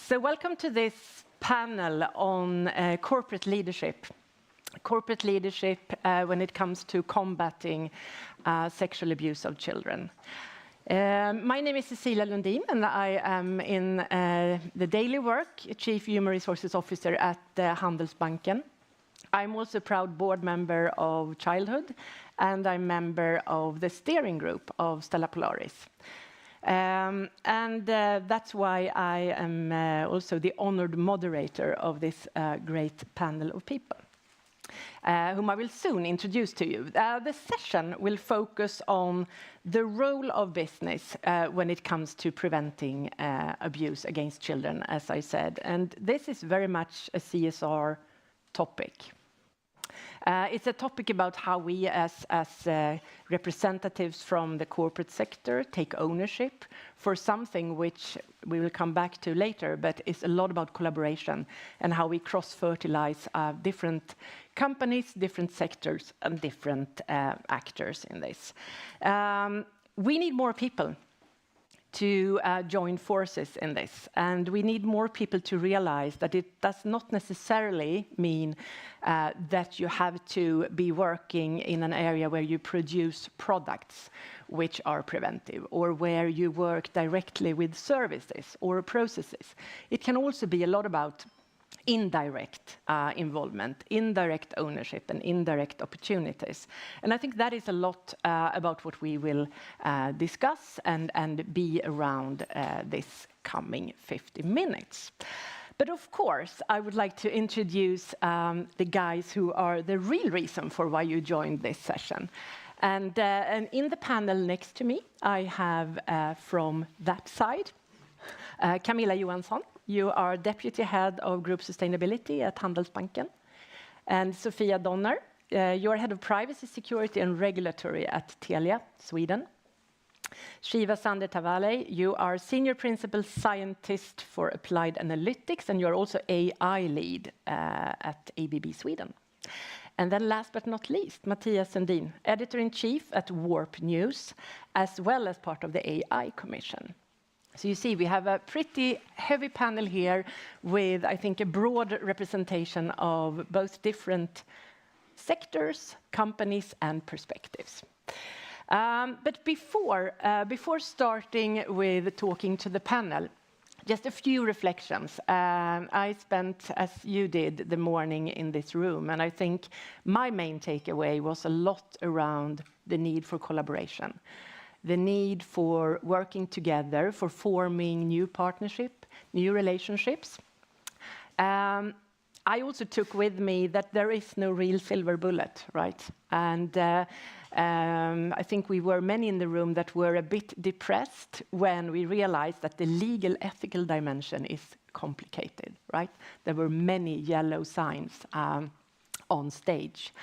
So welcome to this panel on corporate leadership. Corporate leadership when it comes to combating sexual abuse of children. My name is Cecilia Lundin, and I am in the daily work, Chief Human Resources Officer at Handelsbanken. I'm also a proud board member of Childhood, and I'm member of the steering group of Stella Polaris. That's why I am also the honored moderator of this great panel of people, whom I will soon introduce to you. The session will focus on the role of business when it comes to preventing abuse against children, as I said. And this is very much a CSR topic. It's a topic about how we as representatives from the corporate sector take ownership for something which we will come back to later, but it's a lot about collaboration and how we cross-fertilize different companies, different sectors, and different actors in this. We need more people to join forces in this. And we need more people to realize that it does not necessarily mean that you have to be working in an area where you produce products which are preventive, or where you work directly with services or processes. It can also be a lot about indirect involvement, indirect ownership, and indirect opportunities. And I think that is a lot about what we will discuss and be around this coming 50 minutes. But of course, I would like to introduce the guys who are the real reason for why you joined this session. And in the panel next to me, I have from that side, Camilla Johansson. You are Deputy Head of Group Sustainability at Handelsbanken. And Sofia, you are Head of Privacy, Security and Regulatory at Telia, Sweden. Shiva Tavallaey, you are Senior Principal Scientist for Applied Analytics, and you are also AI Lead at ABB Sweden. And then last but not least, Mathias Sundin, Editor-in-Chief at Warp News, as well as part of the AI Commission. So you see, we have a pretty heavy panel here with, I think, a broad representation of both different sectors, companies, and perspectives. But before starting with talking to the panel, just a few reflections. I spent, as you did, the morning in this room, and I think my main takeaway was a lot around the need for collaboration. The need for working together, for forming new partnership, new relationships. I also took with me that there is no real silver bullet, right? And I think we were many in the room that were a bit depressed when we realized that the legal ethical dimension is complicated, right? There were many yellow signs on stage.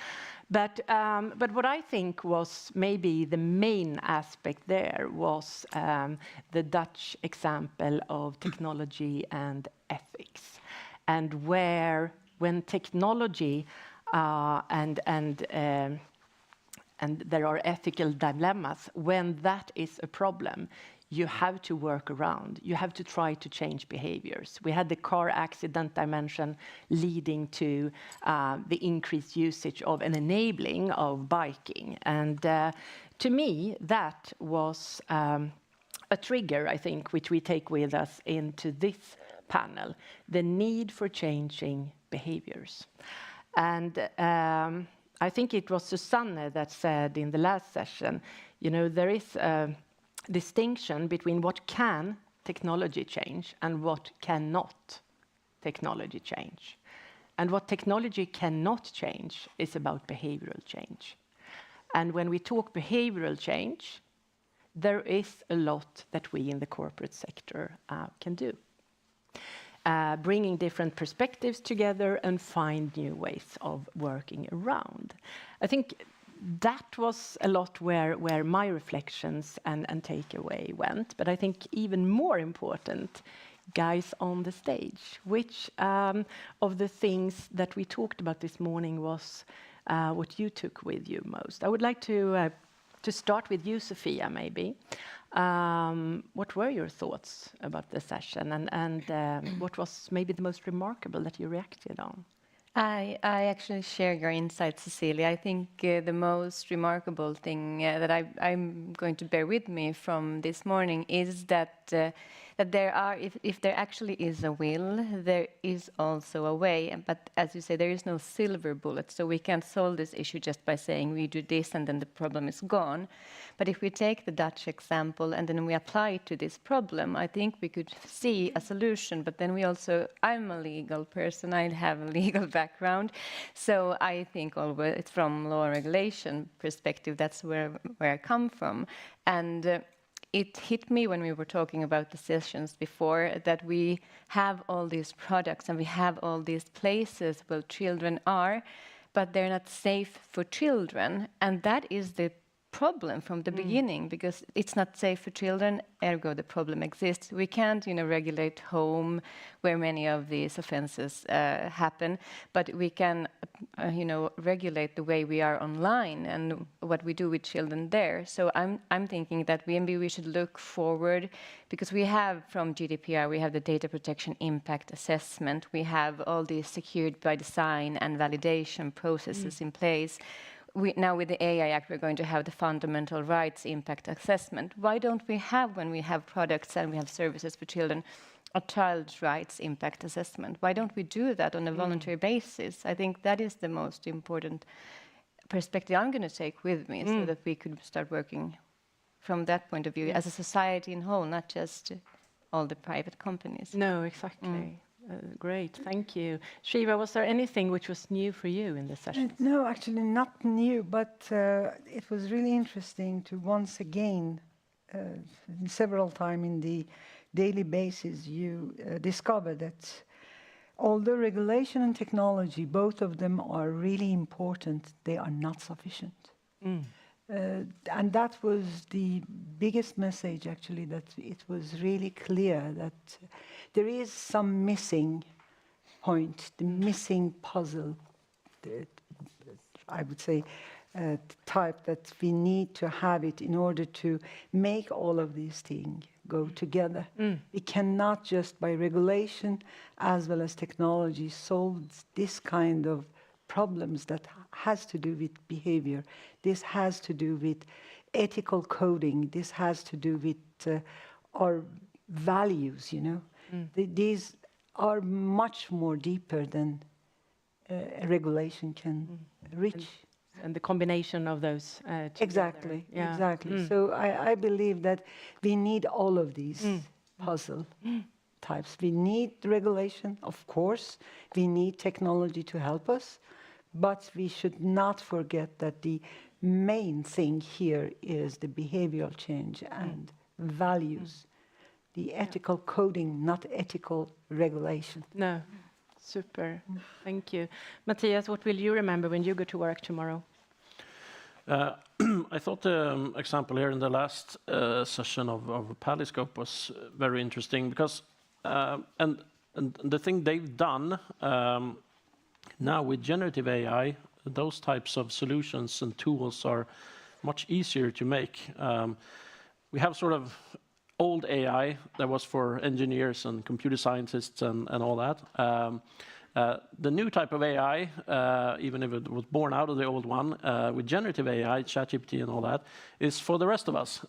But what I think was maybe the main aspect there was the Dutch example of technology and ethics, and where when technology and there are ethical dilemmas, when that is a problem, you have to work around. You have to try to change behaviors. We had the car accident dimension leading to the increased usage of and enabling of biking. And to me, that was a trigger, I think, which we take with us into this panel, the need for changing behaviors. And I think it was Susanne that said in the last session, you know, there is a distinction between what can technology change and what cannot technology change. And what technology cannot change is about behavioral change. And when we talk behavioral change, there is a lot that we in the corporate sector can do. Bringing different perspectives together and find new ways of working around. I think that was a lot where my reflections and takeaway went. But I think even more important, guys on the stage, which of the things that we talked about this morning was what you took with you most? I would like to start with you, Sofia, maybe. What were your thoughts about the session, and what was maybe the most remarkable that you reacted on? I actually share your insights, Cecilia. I think the most remarkable thing that I'm going to bear with me from this morning is that that there are, if there actually is a will, there is also a way. But as you say, there is no silver bullet, so we can't solve this issue just by saying we do this and then the problem is gone. But if we take the Dutch example and then we apply it to this problem, I think we could see a solution. But then we also, I'm a legal person, I have a legal background, so I think always from law and regulation perspective, that's where I come from. And it hit me when we were talking about the sessions before that we have all these products and we have all these places where children are, but they're not safe for children. And that is the problem from the beginning, because it's not safe for children, ergo the problem exists. We can't, regulate home where many of these offenses happen, but we can, regulate the way we are online and what we do with children there. So I'm thinking that maybe we should look forward, because we have from GDPR, we have the data protection impact assessment, we have all these secured by design and validation processes in place. Now with the AI Act, we're going to have the fundamental rights impact assessment. Why don't we have, when we have products and we have services for children, a child's rights impact assessment? Why don't we do that on a voluntary basis? I think that is the most important perspective I'm going to take with me, so that we could start working from that point of view as a society in whole, not just all the private companies. No, exactly. Great, thank you. Shiva, was there anything which was new for you in this session? No, actually not new, but it was really interesting to once again, several times in the daily basis, you discover that although regulation and technology, both of them are really important, they are not sufficient. And that was the biggest message, actually, that it was really clear that there is some missing point, the missing puzzle, I would say, type that we need to have it in order to make all of these things go together. We cannot just by regulation as well as technology solve this kind of problems that has to do with behavior. This has to do with ethical coding. This has to do with our values, These are much more deeper than a regulation can reach. And the combination of those together. Exactly, exactly. So I believe that we need all of these puzzle types. We need regulation, of course. We need technology to help us. But we should not forget that the main thing here is the behavioral change and values. The ethical coding, not ethical regulation. No, super. Thank you. Mathias, what will you remember when you go to work tomorrow? I thought the example here in the last session of Polyscope was very interesting because, and the thing they've done now with generative AI, those types of solutions and tools are much easier to make. We have sort of old AI that was for engineers and computer scientists and all that. The new type of AI, even if it was born out of the old one, with generative AI, ChatGPT and all that, is for the rest of us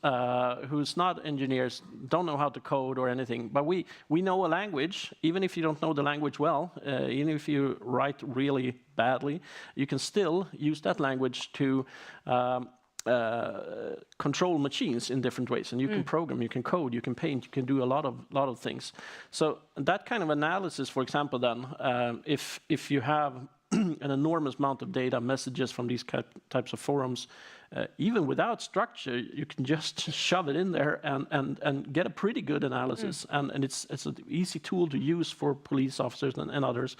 who's not engineers, don't know how to code or anything. But we know a language, even if you don't know the language well, even if you write really badly, you can still use that language to control machines in different ways, and you can program, you can code, you can paint, you can do a lot of things. So that kind of analysis, for example, then if you have an enormous amount of data, messages from these types of forums, even without structure, you can just shove it in there and get a pretty good analysis. And it's an easy tool to use for police officers and others.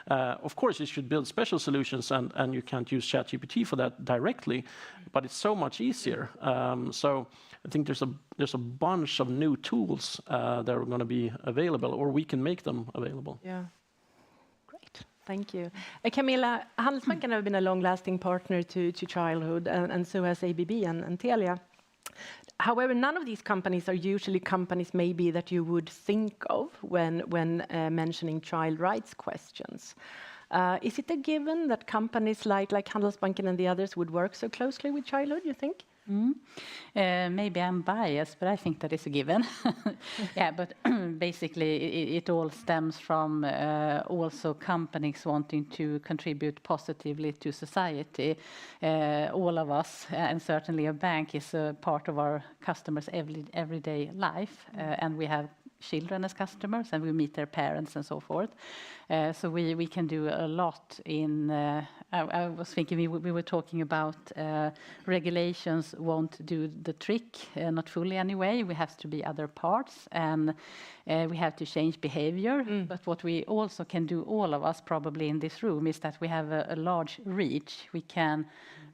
Of course, you should build special solutions, and you can't use ChatGPT for that directly, but it's so much easier. So I think there's a bunch of new tools that are going to be available, or we can make them available. Yeah. Thank you. Camilla, Handelsbanken have been a long-lasting partner to childhood, and so has ABB and Telia. However, none of these companies are usually companies maybe that you would think of when mentioning child rights questions. Is it a given that companies like Handelsbanken and the others would work so closely with childhood, you think? Maybe I'm biased, but I think that is a given. Yeah, but basically it all stems from also companies wanting to contribute positively to society. All of us, and certainly a bank, is a part of our customers' everyday life, and we have children as customers, and we meet their parents and so forth. So we can do a lot in. I was thinking we were talking about regulations won't do the trick, not fully anyway. We have to be other parts, and we have to change behavior. But what we also can do, all of us probably in this room, is that we have a large reach. We can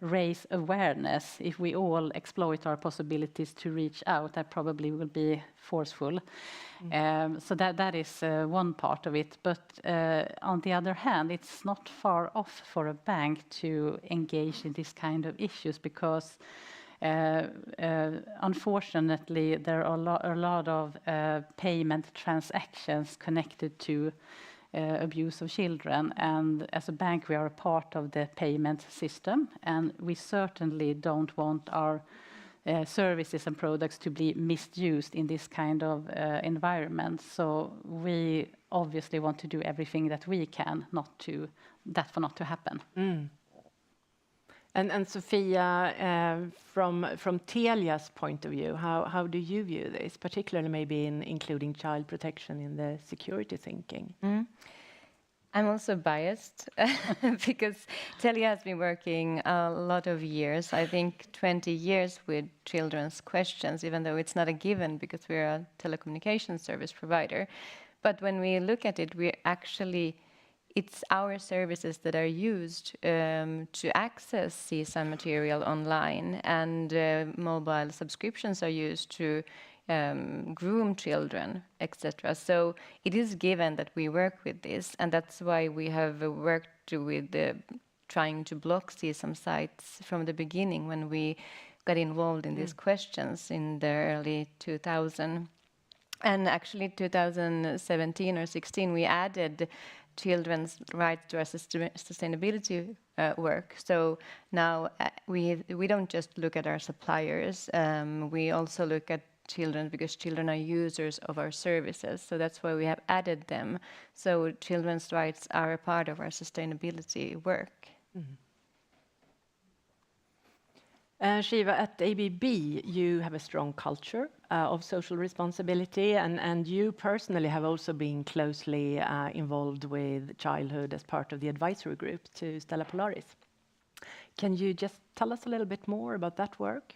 raise awareness. If we all exploit our possibilities to reach out, that probably will be forceful. So that is one part of it. But on the other hand, it's not far off for a bank to engage in this kind of issues, because unfortunately there are a lot of payment transactions connected to abuse of children, and as a bank we are a part of the payment system, and we certainly don't want our services and products to be misused in this kind of environment. So we obviously want to do everything that we can for not to happen. And Sofia, from Telia's point of view, how do you view this, particularly maybe in including child protection in the security thinking? I'm also biased because Telia has been working a lot of years, I think 20 years, with children's questions, even though it's not a given because we're a telecommunications service provider. But when we look at it, it's our services that are used to access CSAM material online, and mobile subscriptions are used to groom children, etc. So it is given that we work with this, and that's why we have worked with trying to block CSAM sites from the beginning when we got involved in these questions in the early 2000s. And actually 2017 or 16 we added children's rights to our sustainability work. So now we don't just look at our suppliers, we also look at children, because children are users of our services. So that's why we have added them. So children's rights are a part of our sustainability work. Shiva, at ABB, you have a strong culture of social responsibility, and you personally have also been closely involved with childhood as part of the advisory group to Stella Polaris. Can you just tell us a little bit more about that work?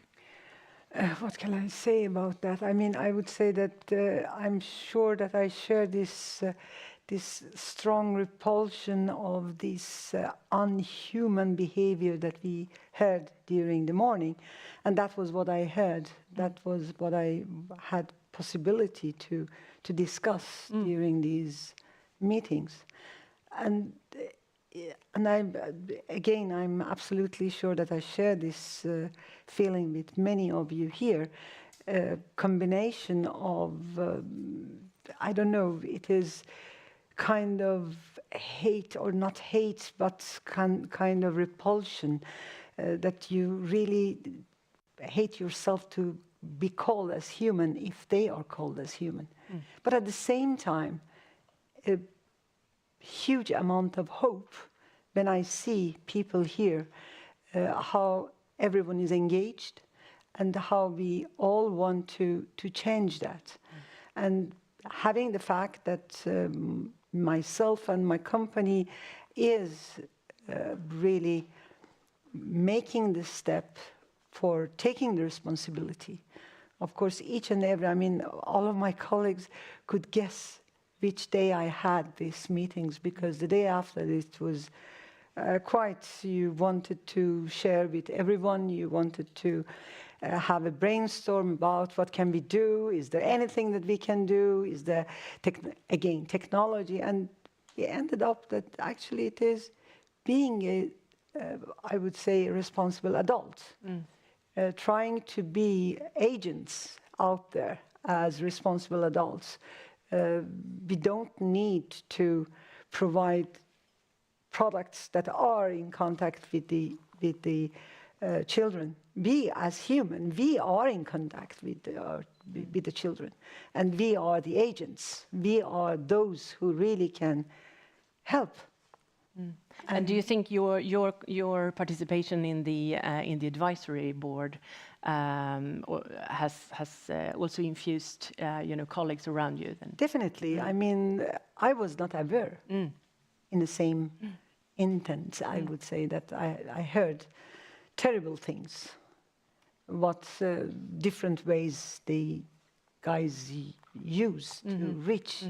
What can I say about that? I mean, I would say that I'm sure that I share this strong repulsion of this unhuman behavior that we heard during the morning. And that was what I heard. That was what I had possibility to discuss during these meetings. And I'm absolutely sure that I share this feeling with many of you here. Combination of, I don't know, it is kind of hate, or not hate, but kind of repulsion, that you really hate yourself to be called as human if they are called as human. But at the same time, a huge amount of hope when I see people here, how everyone is engaged and how we all want to change that. And having the fact that myself and my company is really making the step for taking the responsibility. Of course, each and every, I mean, all of my colleagues could guess which day I had these meetings, because the day after it was you wanted to share with everyone, you wanted to have a brainstorm about what can we do, is there anything that we can do, is there, again, technology, and we ended up that actually it is being a, I would say, a responsible adult. trying to be agents out there as responsible adults. We don't need to provide products that are in contact with the children. We, as human, we are in contact with the children, and we are the agents. We are those who really can help. And do you think your participation in the advisory board has also infused colleagues around you then? Definitely. I mean, I was not aware in the same intent. I would say that I heard terrible things. What different ways the guys use to reach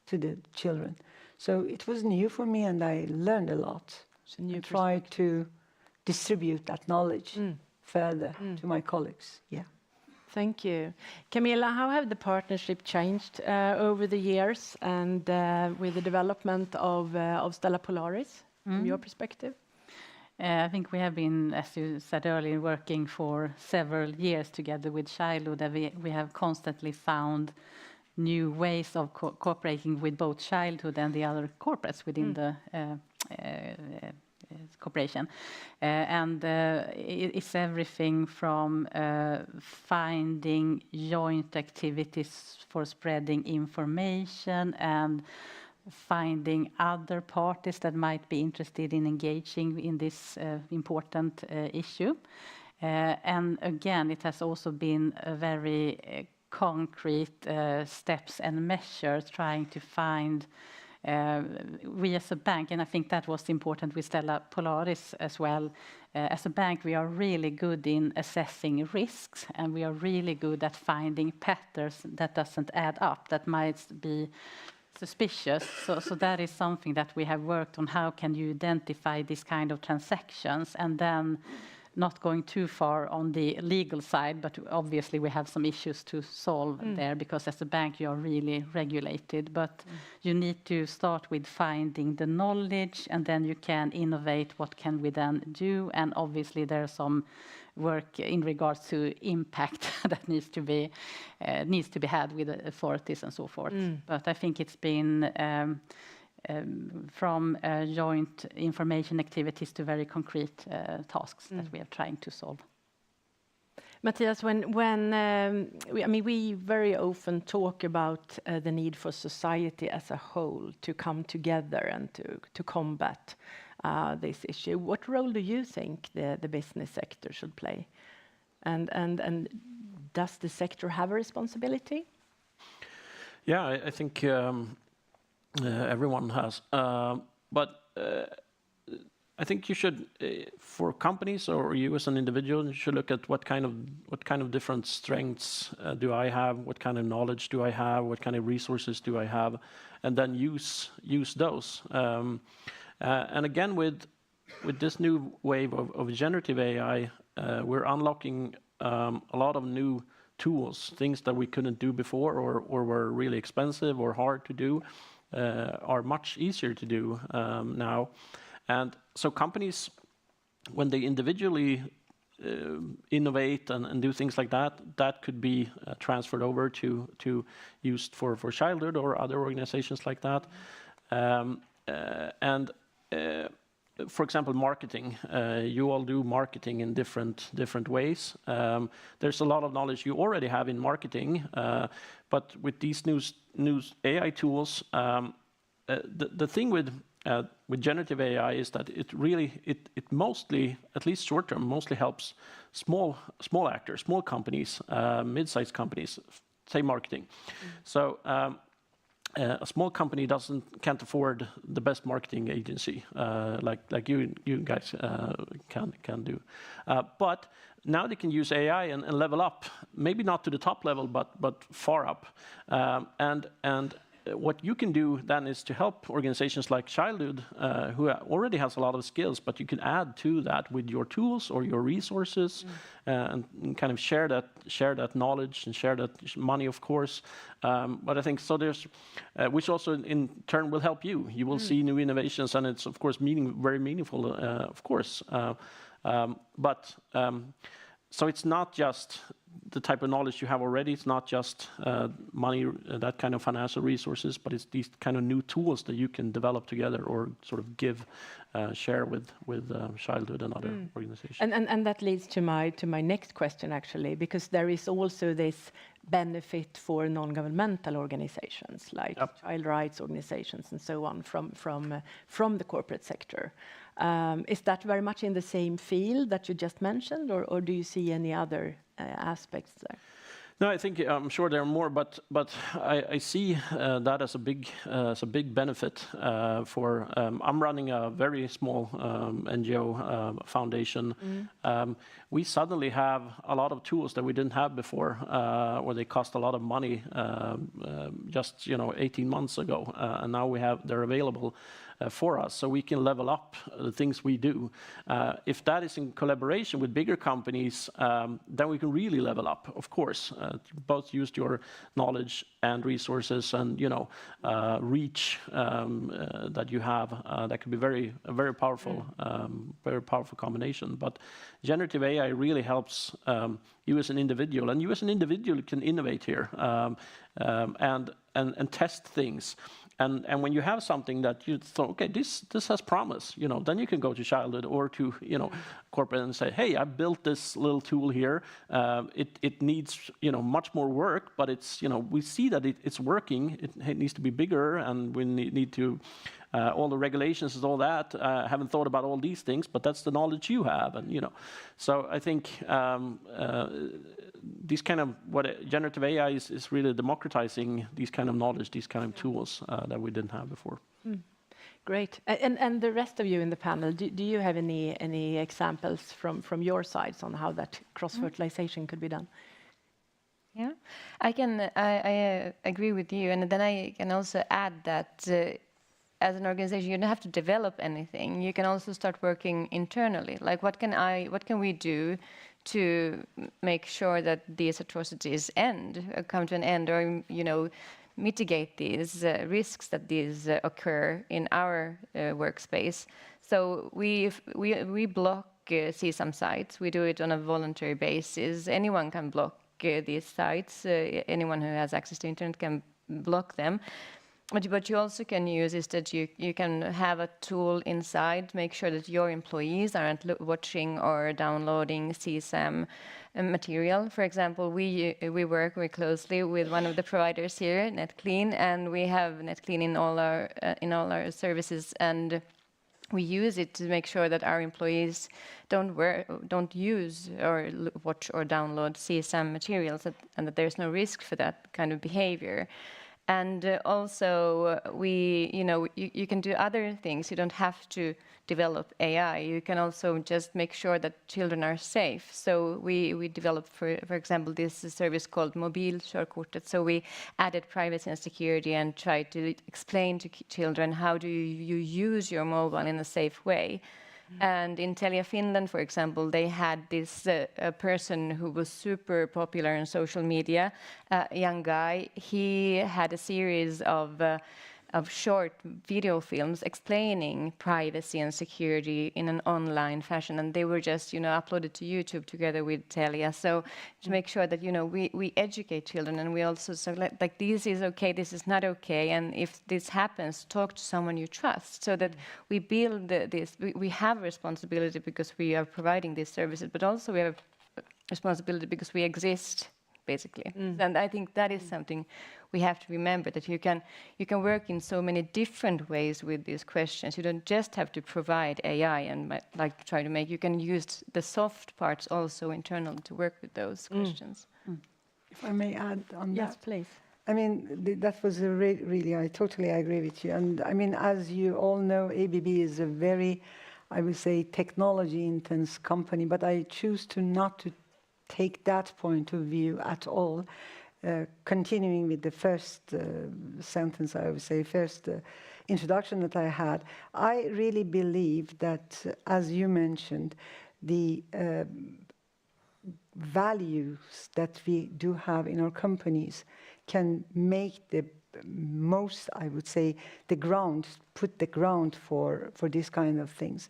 to the children. So it was new for me, and I learned a lot. And tried to distribute that knowledge further to my colleagues. Yeah. Thank you. Camilla, how have the partnership changed over the years and with the development of Stella Polaris from your perspective? I think we have been, as you said earlier, working for several years together with childhood. We have constantly found new ways of cooperating with both childhood and the other corporates within the corporation. It's everything from finding joint activities for spreading information and finding other parties that might be interested in engaging in this important issue. And again, it has also been a very concrete steps and measures trying to find we as a bank, and I think that was important with Stella Polaris as well. As a bank, we are really good in assessing risks, and we are really good at finding patterns that doesn't add up, that might be suspicious. So that is something that we have worked on. How can you identify this kind of transactions, and then not going too far on the legal side, but obviously we have some issues to solve there, because as a bank you are really regulated, but you need to start with finding the knowledge, and then you can innovate what can we then do, and obviously there's some work in regards to impact that needs to be had with the authorities and so forth. But I think it's been from joint information activities to very concrete tasks that we are trying to solve. Matthias, we very often talk about the need for society as a whole to come together and to combat this issue. What role do you think the business sector should play? And does the sector have a responsibility? Yeah, I think everyone has, but I think you should, for companies or you as an individual, you should look at what kind of different strengths do I have, what kind of knowledge do I have, what kind of resources do I have, and then use those. And again, with this new wave of generative AI, we're unlocking a lot of new tools, things that we couldn't do before or were really expensive or hard to do. Are much easier to do now. And so companies, when they individually innovate and do things like that, that could be transferred over to used for childhood or other organizations like that. For example, marketing. You all do marketing in different ways. There's a lot of knowledge you already have in marketing, but with these new AI tools, the thing with generative AI is that it mostly, at least short term, mostly helps small actors, small companies, mid-sized companies, say marketing. So. A small company can't afford the best marketing agency like you guys can do, but now they can use AI and level up, maybe not to the top level, but far up, and what you can do then is to help organizations like Childhood, who already has a lot of skills, but you can add to that with your tools or your resources, and kind of share that knowledge and share that money, of course. But I think so. There's which also in turn will help you. You will see new innovations, and it's of course very meaningful, of course. But so it's not just the type of knowledge you have already. It's not just money, that kind of financial resources, but it's these kind of new tools that you can develop together or sort of share with childhood and other organizations. And that leads to my next question, actually, because there is also this benefit for non-governmental organizations like child rights organizations and so on from the corporate sector. Is that very much in the same field that you just mentioned, or do you see any other aspects there? No, I think I'm sure there are more, but I see that as a big benefit for. I'm running a very small NGO foundation. We suddenly have a lot of tools that we didn't have before, or they cost a lot of money just 18 months ago, and now they're available for us, so we can level up the things we do. If that is in collaboration with bigger companies, then we can really level up, of course. Both use your knowledge and resources and reach that you have. That could be a very powerful combination. But generative AI really helps you as an individual, and you as an individual can innovate here and test things. And when you have something that you thought, okay, this has promise, then you can go to childhood or to corporate and say, hey, I built this little tool here. It needs much more work, but it's we see that it's working. It needs to be bigger, and we need to all the regulations and all that. I haven't thought about all these things, but that's the knowledge you have, and So I think these kind of generative AI is really democratizing these kind of knowledge, these kind of tools that we didn't have before. Great. And the rest of you in the panel, do you have any examples from your sides on how that cross-fertilization could be done? Yeah, I agree with you, and then I can also add that as an organization, you don't have to develop anything. You can also start working internally. Like, what can we do to make sure that these atrocities come to an end, or mitigate these risks that these occur in our workspace? So we block CSAM sites. We do it on a voluntary basis. Anyone can block these sites. Anyone who has access to internet can block them. But what you also can use is that you can have a tool inside, make sure that your employees aren't watching or downloading CSAM material. For example, we work very closely with one of the providers here, NetClean, and we have NetClean in all our services, and we use it to make sure that our employees don't use or watch or download CSAM materials, and that there's no risk for that kind of behavior. And also, you can do other things. You don't have to develop AI. You can also just make sure that children are safe. So we developed, for example, this service called Mobilkörkortet. So we added privacy and security and tried to explain to children how do you use your mobile in a safe way. And in Telia Finland, for example, they had this person who was super popular on social media, a young guy. He had a series of short video films explaining privacy and security in an online fashion, and they were just uploaded to YouTube together with Telia. So to make sure that we educate children, and we also like this is okay, this is not okay, and if this happens, talk to someone you trust, so that we build this. We have a responsibility because we are providing these services, but also we have a responsibility because we exist, basically. And I think that is something we have to remember, that you can work in so many different ways with these questions. You don't just have to provide AI and try to make. You can use the soft parts also internally to work with those questions. If I may add on that. Yes, please. I mean, that was really, I totally agree with you. And I mean, as you all know, ABB is a very, I would say, technology-intense company, but I choose not to take that point of view at all. Continuing with the first sentence, I would say, first introduction that I had, I really believe that, as you mentioned, the values that we do have in our companies can make the most, I would say, put the ground for these kind of things.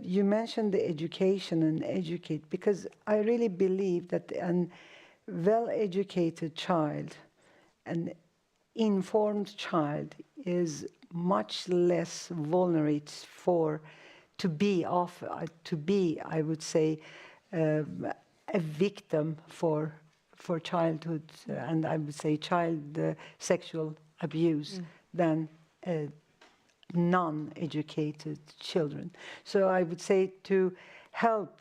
You mentioned the education and educate, because I really believe that a well-educated child, an informed child, is much less vulnerable to be, I would say, a victim for childhood, and I would say child sexual abuse than non-educated children. So I would say to help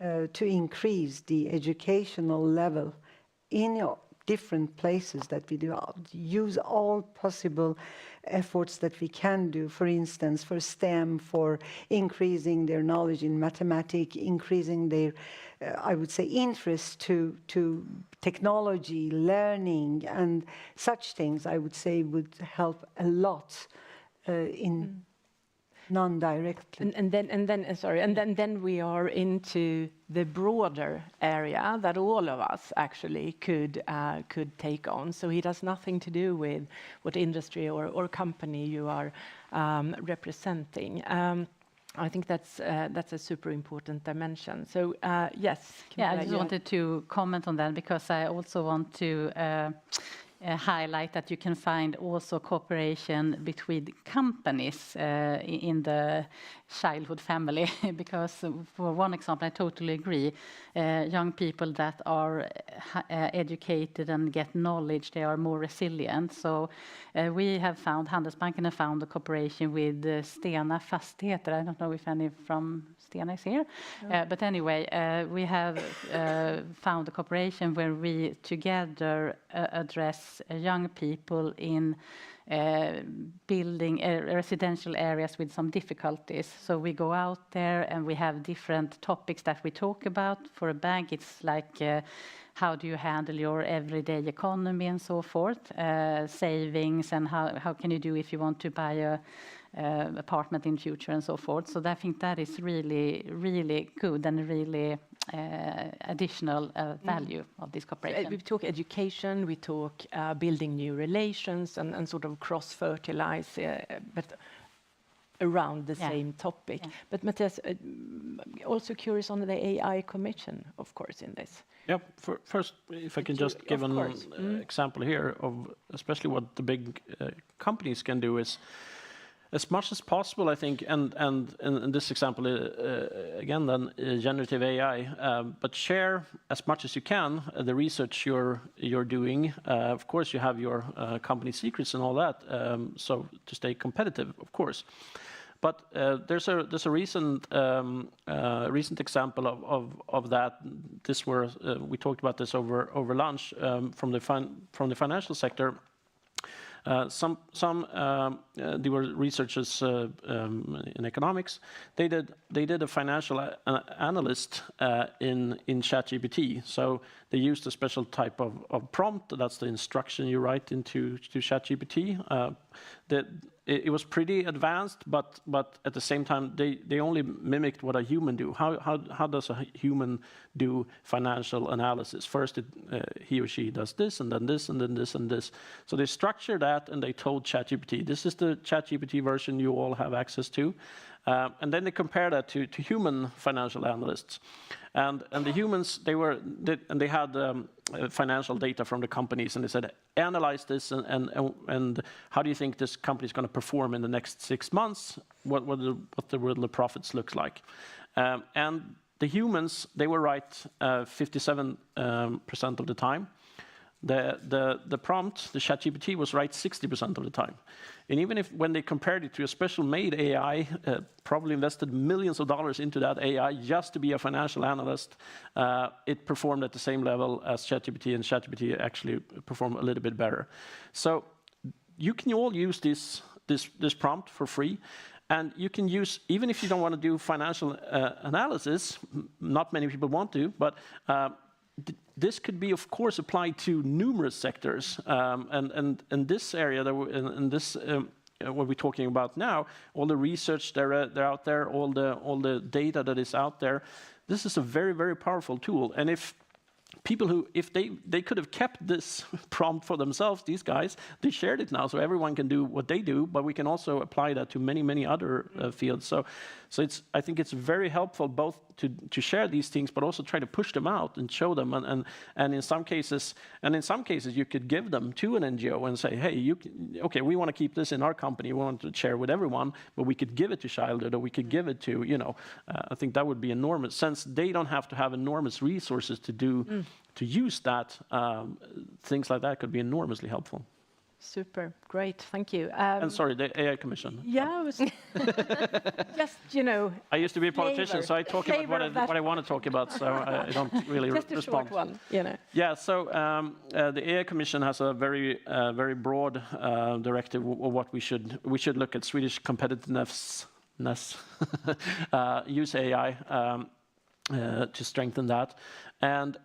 to increase the educational level in different places that we do, use all possible efforts that we can do, for instance, for STEM, for increasing their knowledge in mathematics, increasing their, I would say, interest to technology, learning, and such things, I would say, would help a lot in non-directly. And then we are into the broader area that all of us actually could take on. So it has nothing to do with what industry or company you are representing. I think that's a super important dimension. So yes, Yeah, I just wanted to comment on that, because I also want to highlight that you can find also cooperation between companies in the childhood family. Because for one example, I totally agree, young people that are educated and get knowledge, they are more resilient. So we have found, Handelsbanken have found a cooperation with Stena Fastigheter. I don't know if any from Stena is here. No. But anyway, we have found a cooperation where we together address young people in building residential areas with some difficulties. So we go out there and we have different topics that we talk about. For a bank, it's like how do you handle your everyday economy and so forth, savings, and how can you do if you want to buy a apartment in future and so forth. So I think that is really, really good and really additional value of this cooperation. We talk education, we talk building new relations and sort of cross-fertilize, but around the same topic. Yeah. But Mathias, also curious on the AI Commission, of course, in this. Yeah, first, if I can just give an example here of especially what the big companies can do is, as much as possible, I think, and in this example, again, then generative AI, but share as much as you can the research you're doing. Of course, you have your company secrets and all that, so to stay competitive, of course. But there's a recent example of that. We talked about this over lunch from the financial sector. They were researchers in economics. They did a financial analyst in ChatGPT. So they used a special type of prompt. That's the instruction you write into ChatGPT. It was pretty advanced, but at the same time, they only mimicked what a human do. How does a human do financial analysis? First, he or she does this, and then this, and then this, and this. So they structured that, and they told ChatGPT, this is the ChatGPT version you all have access to. And then they compared that to human financial analysts. And the humans, they had financial data from the companies, and they said, analyze this, and how do you think this company is going to perform in the next 6 months? What will the profits look like? And the humans, they were right 57% of the time. The prompt, the ChatGPT, was right 60% of the time. And even if when they compared it to a special made AI, probably invested millions of dollars into that AI just to be a financial analyst, it performed at the same level as ChatGPT, and ChatGPT actually performed a little bit better. So you can all use this prompt for free. And you can use, even if you don't want to do financial analysis, not many people want to, but this could be, of course, applied to numerous sectors. And in this area, in this what we're talking about now, all the research they're out there, all the data that is out there, this is a very, very powerful tool. And if people who, if they could have kept this prompt for themselves, these guys, they shared it now, so everyone can do what they do, but we can also apply that to many other fields. So I think it's very helpful both to share these things, but also try to push them out and show them. And in some cases you could give them to an NGO and say, hey, okay, we want to keep this in our company, we want to share with everyone, but we could give it to childhood, or we could give it to, I think that would be enormous, since they don't have to have enormous resources to use that. Things like that could be enormously helpful. Super, great, thank you. And sorry, the AI Commission. Yeah, I was just, I used to be a politician, so I talk about what I want to talk about, so I don't really just a respond. short one, Yeah, so the AI Commission has a very broad directive of what we should look at. Swedish competitiveness, use AI to strengthen that, and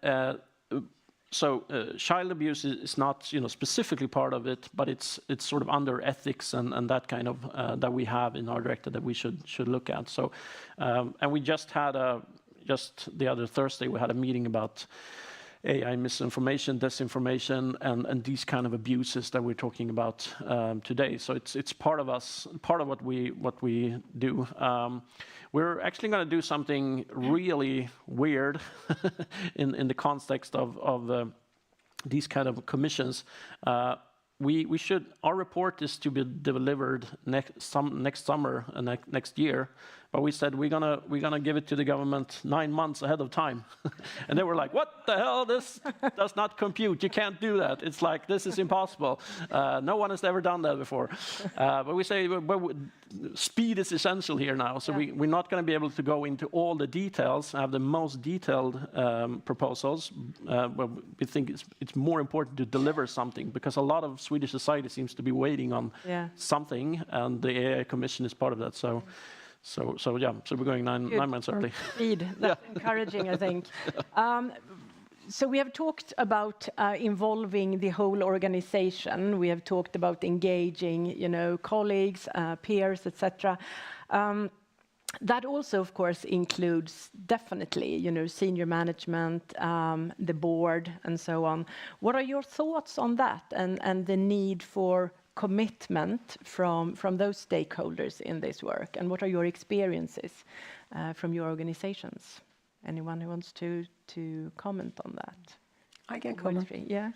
so child abuse is not specifically part of it, but it's sort of under ethics and that kind of that we have in our directive that we should look at. So and we just the other Thursday we had a meeting about AI misinformation, disinformation, and these kind of abuses that we're talking about today. So it's part of what we do. We're actually going to do something really weird in the context of these kind of commissions. Our report is to be delivered next summer, next year. But we said we're gonna give it to the government 9 months ahead of time, and they were like, "What the hell? This does not compute. You can't do that. It's like this is impossible. No one has ever done that before." But we say speed is essential here now, so we're not going to be able to go into all the details, have the most detailed proposals. But we think it's more important to deliver something, because a lot of Swedish society seems to be waiting on something, and the AI Commission is part of that. So we're going nine months early. Speed, that's encouraging, I think. So we have talked about involving the whole organization. We have talked about engaging, colleagues, peers, etc. That also, of course, includes definitely, senior management, the board, and so on. What are your thoughts on that and the need for commitment from those stakeholders in this work? And what are your experiences from your organizations? Anyone who wants to comment on that? I can comment. Yeah.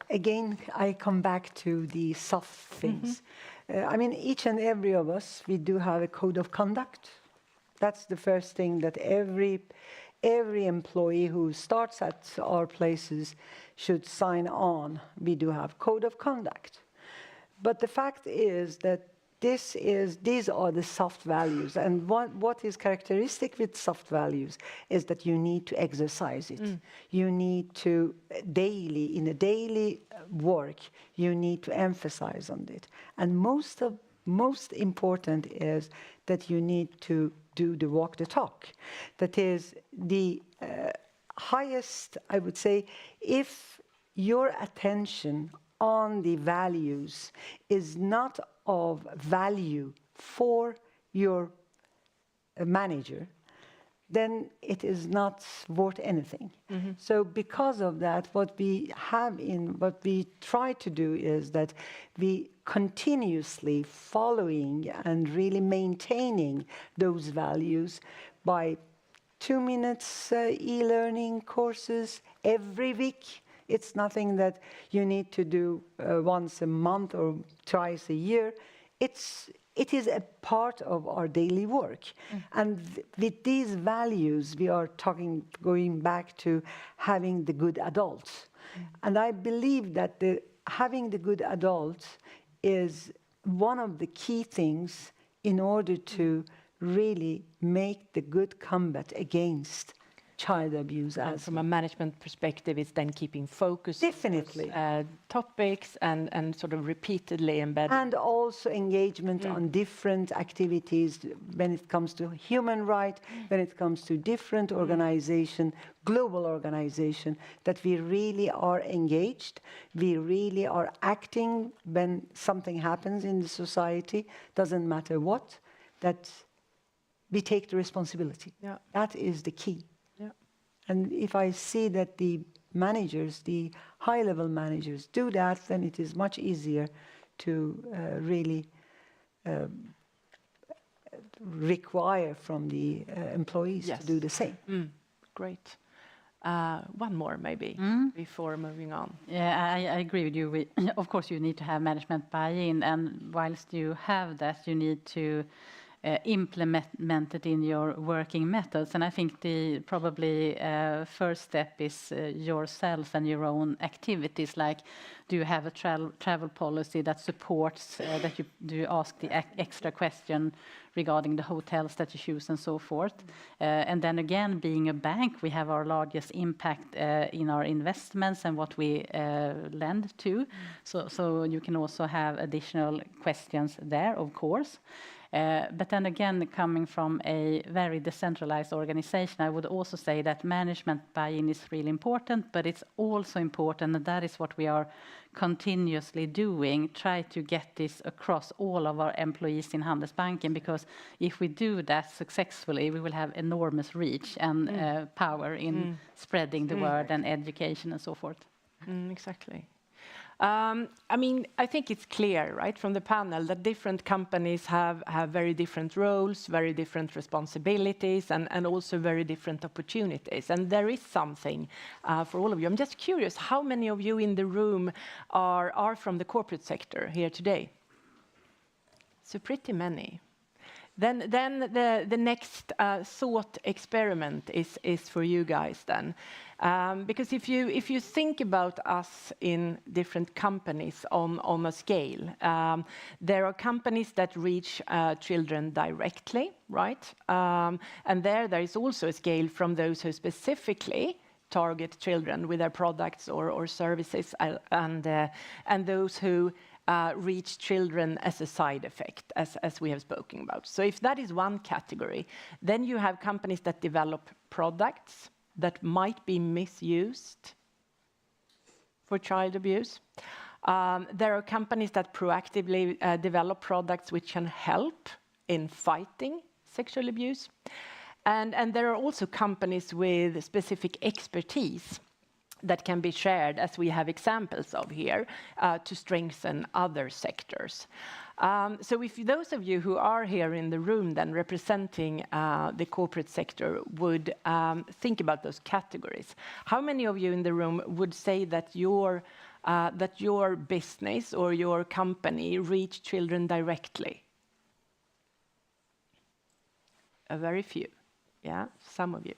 Again, I come back to the soft things. I mean, each and every of us, we do have a code of conduct. That's the first thing that every employee who starts at our places should sign on. We do have code of conduct. But the fact is that these are the soft values, and what is characteristic with soft values is that you need to exercise it. You need to in a daily work, you need to emphasize on it. And most important is that you need to do the walk the talk. That is the highest, I would say, if your attention on the values is not of value for your manager, then it is not worth anything. So because of that, what we try to do is that we continuously following and really maintaining those values by 2 minutes e-learning courses every week. It's nothing that you need to do once a month or twice a year. It is a part of our daily work. And with these values, we are going back to having the good adults. And I believe that having the good adults is one of the key things in order to really make the good combat against child abuse. And from a management perspective, it's then keeping focus definitely on those, topics and sort of repeatedly embedded. And also engagement on different activities when it comes to human rights, when it comes to different organization, global organization, that we really are engaged, we really are acting when something happens in the society, doesn't matter what, that we take the responsibility. Yeah. That is the key. And if I see that the managers, the high-level managers do that, then it is much easier to really require from the employees to do the same. Great. One more maybe before moving on. Yeah, I agree with you. Of course, you need to have management buy-in, and whilst you have that, you need to implement it in your working methods. And I think the probably first step is yourself and your own activities. Like, do you have a travel policy that supports that you ask the extra question regarding the hotels that you choose and so forth? And then again, being a bank, we have our largest impact in our investments and what we lend to. So you can also have additional questions there, of course. But then again, coming from a very decentralized organization, I would also say that management buy-in is really important, but it's also important, and that is what we are continuously doing, try to get this across all of our employees in Handelsbanken, because if we do that successfully, we will have enormous reach and power in spreading the word and education and so forth. Exactly. I mean, I think it's clear, right, from the panel that different companies have very different roles, very different responsibilities, and also very different opportunities. And there is something for all of you. I'm just curious, how many of you in the room are from the corporate sector here today? So pretty many. Then the next thought experiment is for you guys then. Because if you think about us in different companies on a scale, there are companies that reach children directly, right? And there is also a scale from those who specifically target children with their products or services, and those who reach children as a side effect, as we have spoken about. So if that is one category, then you have companies that develop products that might be misused for child abuse. There are companies that proactively develop products which can help in fighting sexual abuse. And there are also companies with specific expertise that can be shared, as we have examples of here, to strengthen other sectors. So if those of you who are here in the room then representing the corporate sector would think about those categories, how many of you in the room would say that your business or your company reach children directly? A very few, yeah, some of you.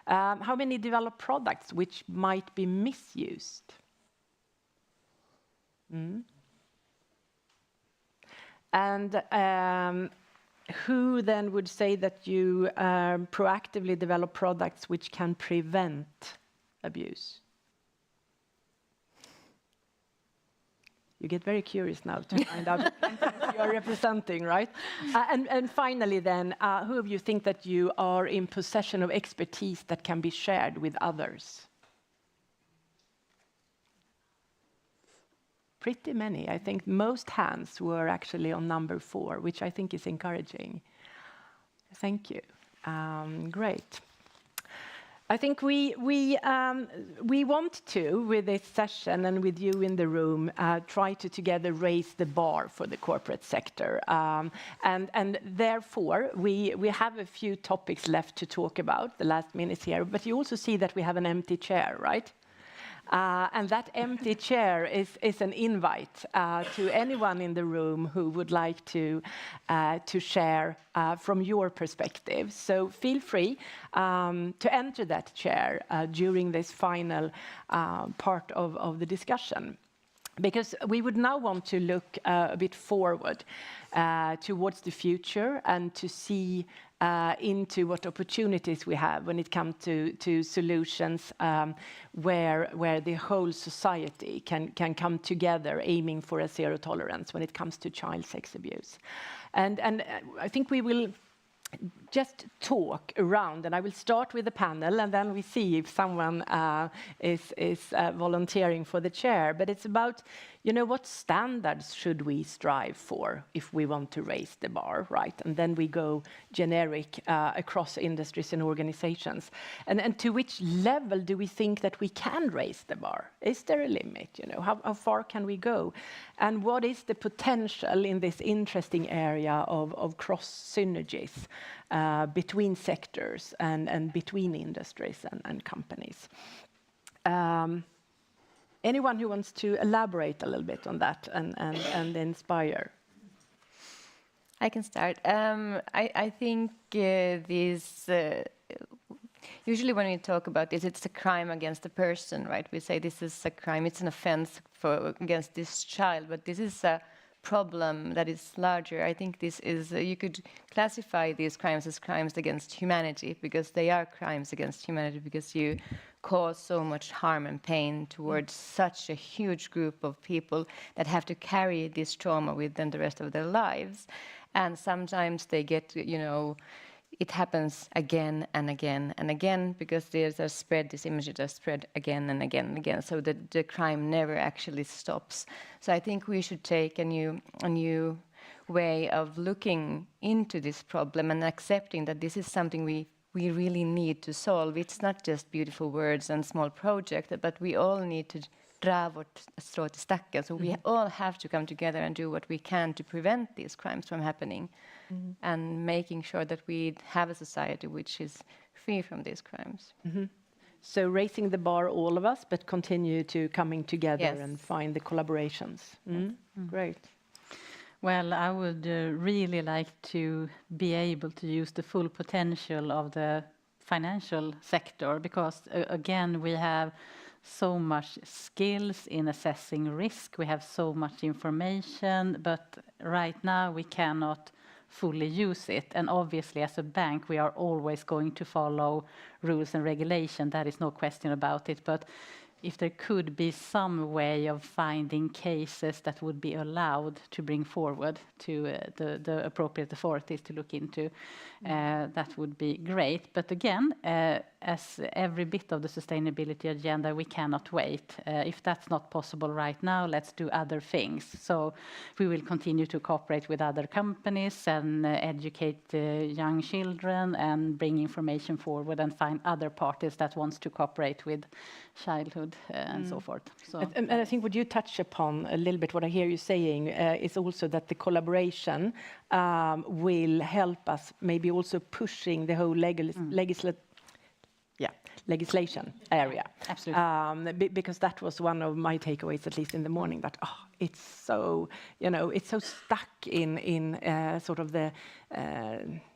How many develop products which might be misused? And who then would say that you proactively develop products which can prevent abuse? You get very curious now to find out who you are representing, right? And finally then, who of you think that you are in possession of expertise that can be shared with others? Pretty many. I think most hands were actually on number 4, which I think is encouraging. Thank you. Great. I think we want to, with this session and with you in the room, try to together raise the bar for the corporate sector. And therefore, we have a few topics left to talk about, the last minutes here, but you also see that we have an empty chair, right? And that empty chair is an invite to anyone in the room who would like to share from your perspective. So feel free to enter that chair during this final part of the discussion. Because we would now want to look a bit forward towards the future and to see into what opportunities we have when it comes to solutions where the whole society can come together aiming for a zero tolerance when it comes to child sex abuse. And I think we will just talk around, and I will start with the panel, and then we see if someone is volunteering for the chair. But it's about, you know, what standards should we strive for if we want to raise the bar, right? And then we go generic across industries and organizations. And to which level do we think that we can raise the bar? Is there a limit? You know, how far can we go? And what is the potential in this interesting area of cross synergies between sectors and between industries and companies? Anyone who wants to elaborate a little bit on that and inspire? I can start. I think this. Usually, when we talk about this, it's a crime against a person, right? We say this is a crime; it's an offense against this child. But this is a problem that is larger. I think this is. You could classify these crimes as crimes against humanity because they are crimes against humanity because you cause so much harm and pain towards such a huge group of people that have to carry this trauma with them the rest of their lives. And sometimes they get, you know, it happens again and again and again because there's a spread, this image is spread again and again and again. So the crime never actually stops. So I think we should take a new way of looking into this problem and accepting that this is something we really need to solve. It's not just beautiful words and small projects, but we all need to dra vårt strå till stacken. So we all have to come together and do what we can to prevent these crimes from happening and making sure that we have a society which is free from these crimes. So raising the bar, all of us, but continue to coming together Yes. and find the collaborations. Great. Well, I would really like to be able to use the full potential of the financial sector because, again, we have so much skills in assessing risk. We have so much information, but right now we cannot fully use it. And obviously, as a bank, we are always going to follow rules and regulation. That is no question about it. But if there could be some way of finding cases that would be allowed to bring forward to the appropriate authorities to look into, that would be great. But again, as every bit of the sustainability agenda, we cannot wait. If that's not possible right now, let's do other things. So we will continue to cooperate with other companies and educate young children and bring information forward and find other parties that wants to cooperate with childhood and so forth. So, and I think what you touch upon a little bit, what I hear you saying, is also that the collaboration will help us maybe also pushing the whole legislation area. Absolutely. Because that was one of my takeaways, at least in the morning, that it's so, you know, it's so stuck in sort of the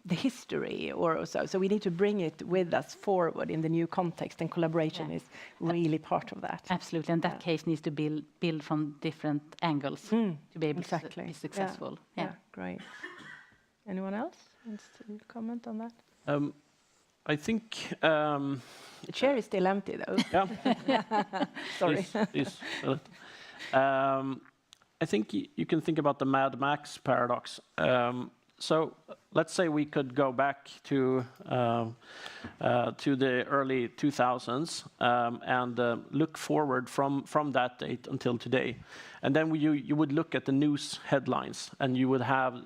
history or so. So we need to bring it with us forward in the new context, and collaboration is really part of that. Absolutely, and that case needs to build from different angles to be able to be successful. Yeah, great. Anyone else wants to comment on that? I think The chair is still empty, though. yeah. Sorry. Please. I think you can think about the Mad Max paradox. So let's say we could go back to the early 2000s and look forward from that date until today. And then you would look at the news headlines, and you would have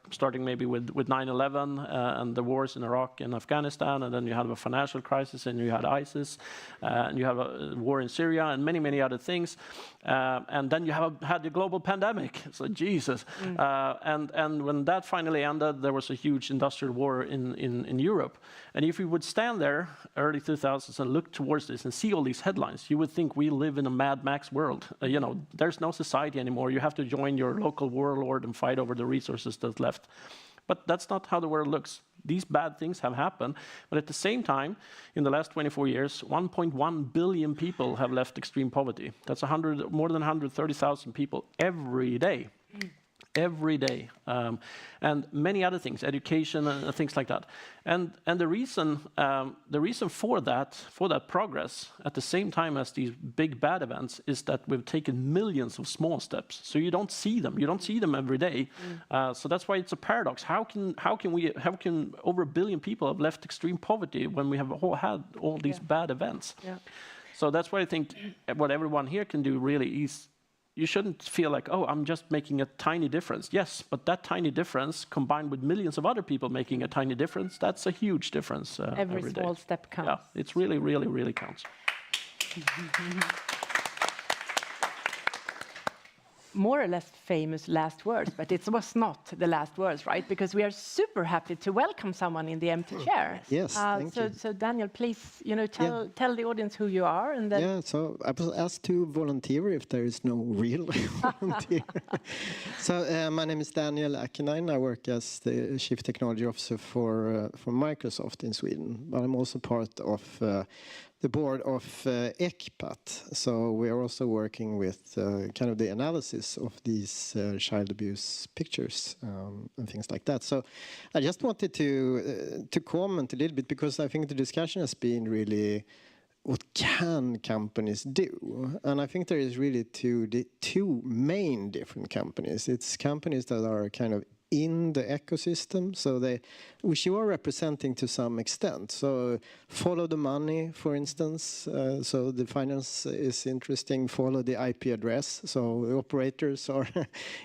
starting maybe with 9/11 and the wars in Iraq and Afghanistan, and then you had a financial crisis, and you had ISIS, and you have a war in Syria, and many other things. And then you had the global pandemic. So Jesus. And when that finally ended, there was a huge industrial war in Europe. And if you would stand there early 2000s and look towards this and see all these headlines, you would think we live in a Mad Max world. You know, there's no society anymore. You have to join your local warlord and fight over the resources that's left. But that's not how the world looks. These bad things have happened. But at the same time, in the last 24 years, 1.1 billion people have left extreme poverty. That's more than 130,000 people every day. Every day, and many other things, education and things like that. And the reason for that progress at the same time as these big bad events is that we've taken millions of small steps. So you don't see them. You don't see them every day. So that's why it's a paradox. How can over 1 billion people have left extreme poverty when we have had all these bad events? Yeah. So that's why I think what everyone here can do really is you shouldn't feel like, oh, I'm just making a tiny difference. Yes, but that tiny difference combined with millions of other people making a tiny difference, that's a huge difference every day. Small step counts. Yeah, it's really, really, really counts. More or less famous last words, but it was not the last words, right? Because we are super happy to welcome someone in the empty chair. Yes, thank you. So Daniel, please, tell the audience who you are, and then. Yeah, so I was asked to volunteer if there is no real volunteer. So my name is Daniel Akinainen. I work as the Chief Technology Officer for Microsoft in Sweden, but I'm also part of the board of ECPAT. So we are also working with kind of the analysis of these child abuse pictures and things like that. So I just wanted to comment a little bit, because I think the discussion has been really, what can companies do? And I think there is really two main different companies. It's companies that are kind of in the ecosystem, so which you are representing to some extent. So follow the money, for instance. So the finance is interesting. Follow the IP address. So the operators are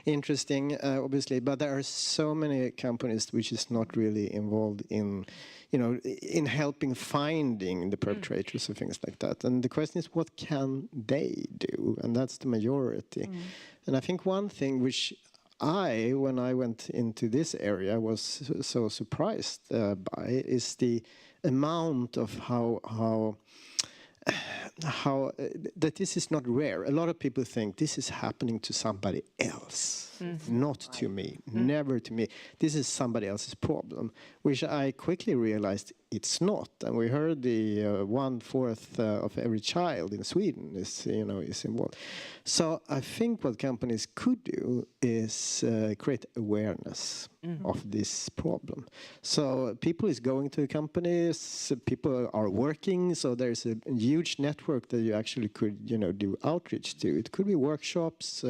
interesting, obviously. But there are so many companies which is not really involved in, in helping finding the perpetrators or things like that. And the question is, what can they do? And that's the majority. And I think one thing which when I went into this area, was so surprised by is the amount of how that this is not rare. A lot of people think this is happening to somebody else, not to me, never to me. This is somebody else's problem, which I quickly realized it's not. And we heard the 1/4 of every child in Sweden is involved. So I think what companies could do is create awareness of this problem. So people is going to companies, people are working, so there's a huge network that you actually could, do outreach to. It could be workshops,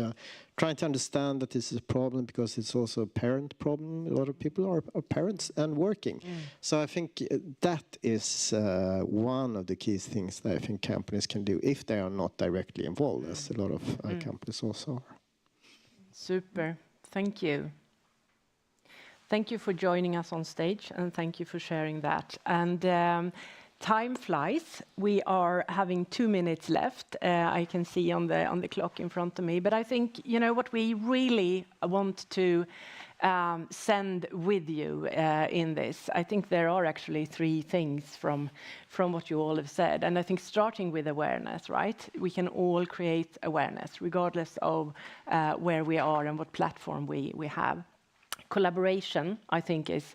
trying to understand that this is a problem, because it's also a parent problem. A lot of people are parents and working. So I think that is one of the key things that I think companies can do if they are not directly involved, as a lot of companies also are. Super. Thank you. Thank you for joining us on stage, and thank you for sharing that. And time flies. We are having 2 minutes left. I can see on the clock in front of me. But I think what we really want to send with you in this. I think there are actually 3 things from what you all have said. And I think starting with awareness, right? We can all create awareness, regardless of where we are and what platform we have. Collaboration, I think, is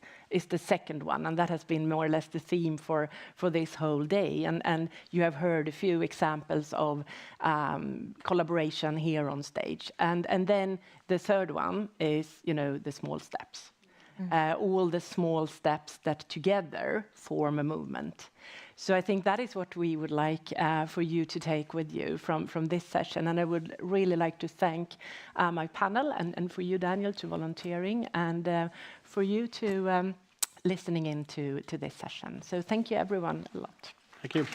the second one, and that has been more or less the theme for this whole day. And you have heard a few examples of collaboration here on stage. And then the third one is, the small steps. All the small steps that together form a movement. So I think that is what we would like for you to take with you from this session. And I would really like to thank my panel, and for you, Daniel, to volunteering, and for you to listening in to this session. So thank you, everyone, a lot. Thank you.